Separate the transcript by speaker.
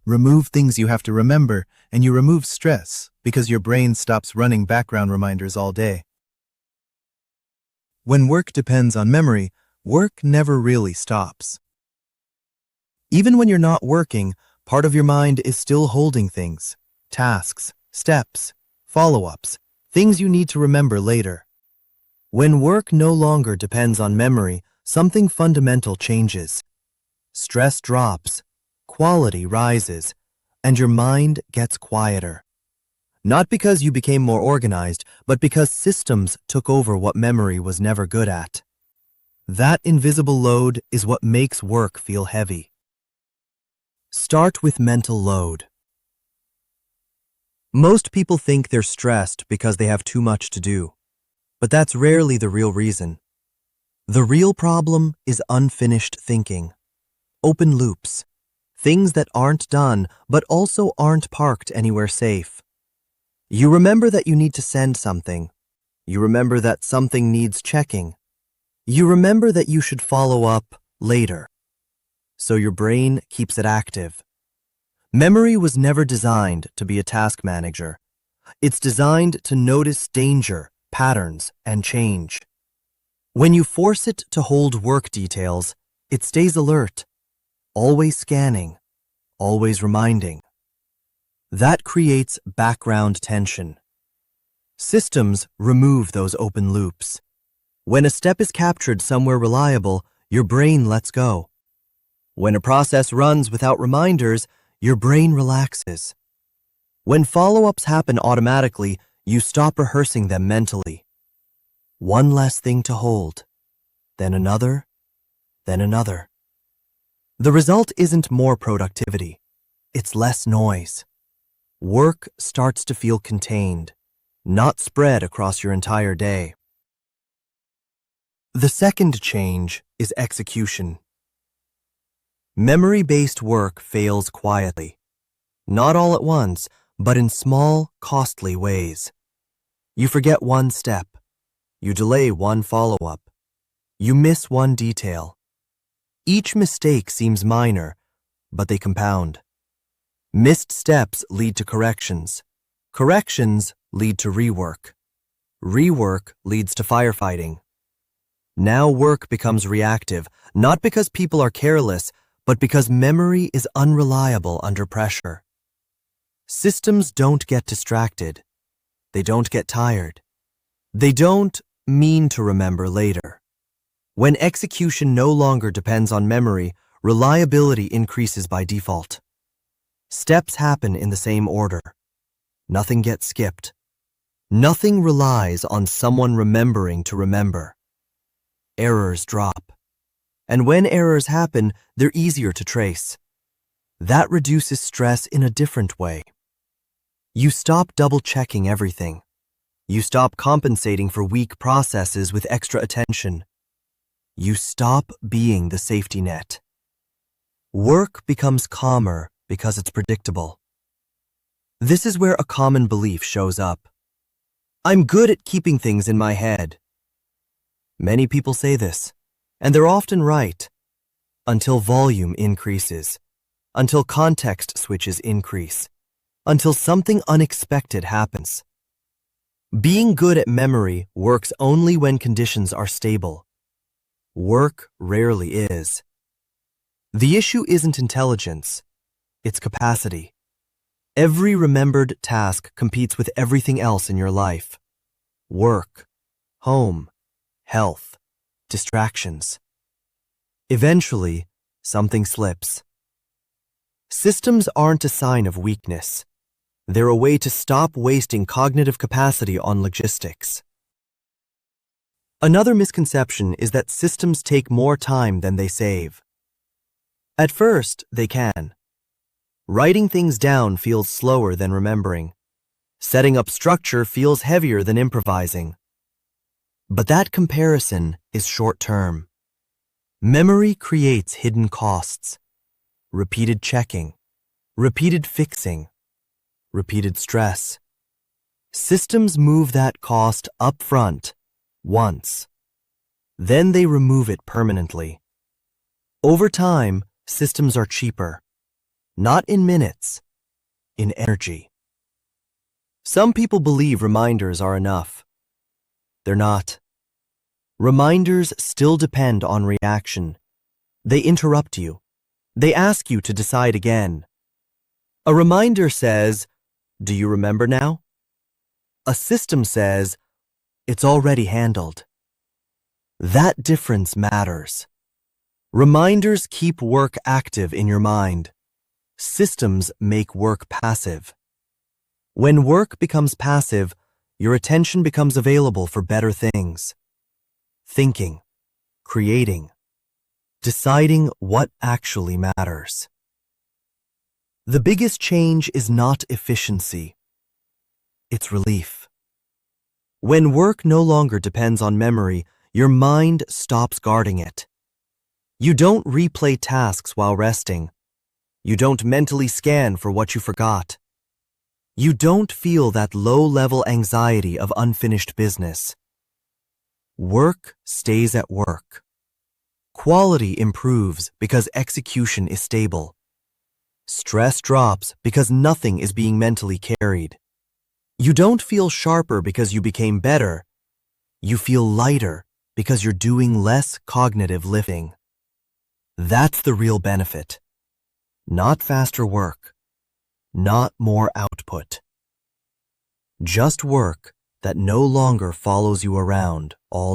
Speaker 1: Remove things you have to remember, and you remove stress because your brain stops running background reminders all day. When work depends on memory, work never really stops. Even when you're not working, part of your mind is still holding things, tasks, steps, follow-ups, things you need to remember later. When work no longer depends on memory, something fundamental changes. Stress drops, quality rises, and your mind gets quieter. Not because you became more organized, but because systems took over what memory was never good at. That invisible load is what makes work feel heavy. Start with mental load. Most people think they're stressed because they have too much to do, but that's rarely the real reason. The real problem is unfinished thinking, open loops, things that aren't done but also aren't parked anywhere safe. You remember that you need to send something. You remember that something needs checking. You remember that you should follow up later. So your brain keeps it active. Memory was never designed to be a task manager. It's designed to notice danger, patterns, and change. When you force it to hold work details, it stays alert, always scanning, always reminding. That creates background tension. Systems remove those open loops. When a step is captured somewhere reliable, your brain lets go. When a process runs without reminders, your brain relaxes. When follow-ups happen automatically, you stop rehearsing them mentally. One less thing to hold, then another, then another. The result isn't more productivity, it's less noise. Work starts to feel contained, not spread across your entire day. The second change is execution. Memory-based work fails quietly, not all at once, but in small, costly ways. You forget one step, you delay one follow-up, you miss one detail. Each mistake seems minor, but they compound. Missed steps lead to corrections. Corrections lead to rework. Rework leads to firefighting. Now work becomes reactive, not because people are careless, but because memory is unreliable under pressure. Systems don't get distracted. They don't get tired. They don't mean to remember later. When execution no longer depends on memory, reliability increases by default. Steps happen in the same order. Nothing gets skipped. Nothing relies on someone remembering to remember. Errors drop. And when errors happen, they're easier to trace. That reduces stress in a different way. You stop double-checking everything. You stop compensating for weak processes with extra attention. You stop being the safety net. Work becomes calmer because it's predictable. This is where a common belief shows up. I'm good at keeping things in my head. Many people say this, and they're often right, until volume increases, until context switches increase, until something unexpected happens. Being good at memory works only when conditions are stable. Work rarely is. The issue isn't intelligence, it's capacity. Every remembered task competes with everything else in your life. Work, home, health, distractions. Eventually, something slips. Systems aren't a sign of weakness. They're a way to stop wasting cognitive capacity on logistics. Another misconception is that systems take more time than they save. At first, they can. Writing things down feels slower than remembering. Setting up structure feels heavier than improvising. But that comparison is short-term. Memory creates hidden costs. Repeated checking, repeated fixing, repeated stress. Systems move that cost up front, once. Then they remove it permanently. Over time, systems are cheaper. not in minutes, in energy. Some people believe reminders are enough. They're not. Reminders still depend on reaction. They interrupt you. They ask you to decide again. A reminder says, "Do you remember now?" A system says, "It's already handled." That difference matters. Reminders keep work active in your mind. Systems make work passive. When work becomes passive, your attention becomes available for better things. Thinking, creating, deciding what actually matters. The biggest change is not efficiency. It's relief. When work no longer depends on memory, your mind stops guarding it. You don't replay tasks while resting. You don't mentally scan for what you forgot. You don't feel that low-level anxiety of unfinished business. Work stays at work. Quality improves because execution is stable. Stress drops because nothing is being mentally carried. You don't feel sharper because you became better. You feel lighter because you're doing less cognitive lifting. That's the real benefit. Not faster work, not more output. Just work that no longer follows you around all